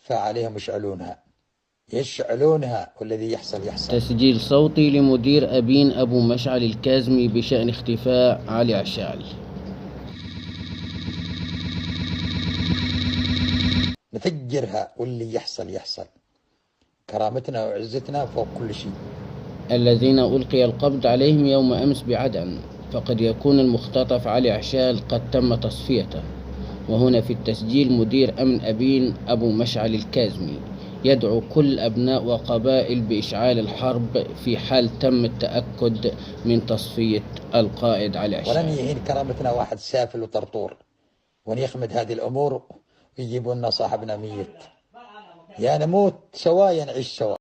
فعليهم يشعلونها والذي يحصل. تسجيل صوتي لمدير أبين أبو مشعل الكاظمي بشأن اختفاء علي عشال. نفجرها واللي يحصل. كرامتنا وعزتنا فوق كل شيء. الذين ألقي القبض عليهم يوم أمس بعدن، فقد يكون المختطف علي عشال قد تم تصفيته. وهنا في التسجيل مدير أمن أبين أبو مشعل الكاظمي يدعو كل أبناء وقبائل بإشعال الحرب في حال تم التأكد من تصفية القائد علي عشال. ولن يهين كرامتنا واحد سافل وطرطور ونيخمد هذه الأمور ويجيبوا لنا صاحبنا ميت. يا نموت سوا يا نعيش سوا.